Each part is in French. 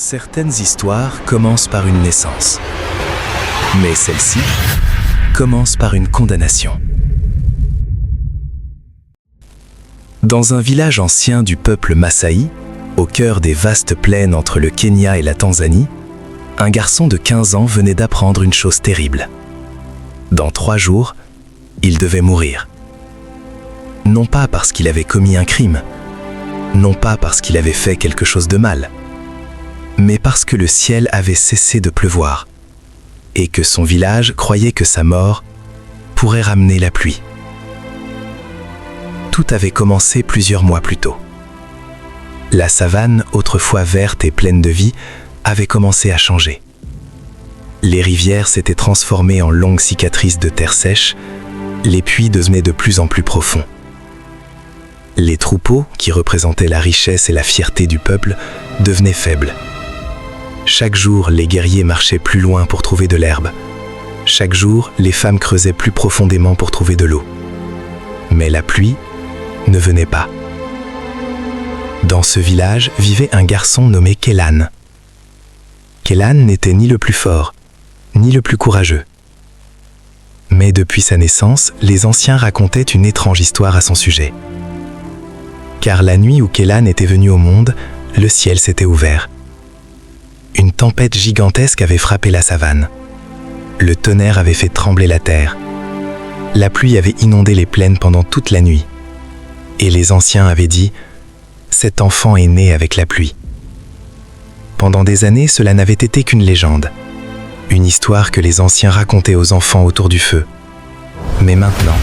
Certaines histoires commencent par une naissance, mais celle-ci commence par une condamnation. Dans un village ancien du peuple Massaï, au cœur des vastes plaines entre le Kenya et la Tanzanie, un garçon de 15 ans venait d'apprendre une chose terrible. Dans 3 jours, il devait mourir. Non pas parce qu'il avait commis un crime, non pas parce qu'il avait fait quelque chose de mal, mais parce que le ciel avait cessé de pleuvoir et que son village croyait que sa mort pourrait ramener la pluie. Tout avait commencé plusieurs mois plus tôt. La savane, autrefois verte et pleine de vie, avait commencé à changer. Les rivières s'étaient transformées en longues cicatrices de terre sèche, les puits devenaient de plus en plus profonds. Les troupeaux, qui représentaient la richesse et la fierté du peuple, devenaient faibles. Chaque jour, les guerriers marchaient plus loin pour trouver de l'herbe. Chaque jour, les femmes creusaient plus profondément pour trouver de l'eau. Mais la pluie ne venait pas. Dans ce village vivait un garçon nommé Kellan. Kellan n'était ni le plus fort, ni le plus courageux. Mais depuis sa naissance, les anciens racontaient une étrange histoire à son sujet. Car la nuit où Kellan était venu au monde, le ciel s'était ouvert. Une tempête gigantesque avait frappé la savane. Le tonnerre avait fait trembler la terre. La pluie avait inondé les plaines pendant toute la nuit. Et les anciens avaient dit « Cet enfant est né avec la pluie ». Pendant des années, cela n'avait été qu'une légende. Une histoire que les anciens racontaient aux enfants autour du feu. Mais maintenant,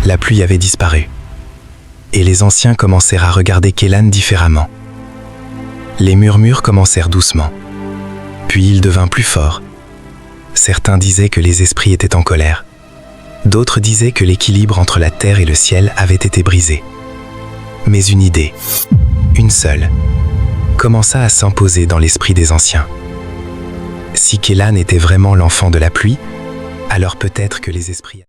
la pluie avait disparu. Et les anciens commencèrent à regarder Kellan différemment. Les murmures commencèrent doucement. Puis il devint plus fort. Certains disaient que les esprits étaient en colère. D'autres disaient que l'équilibre entre la terre et le ciel avait été brisé. Mais une idée, une seule, commença à s'imposer dans l'esprit des anciens. Si Kellan était vraiment l'enfant de la pluie, alors peut-être que les esprits...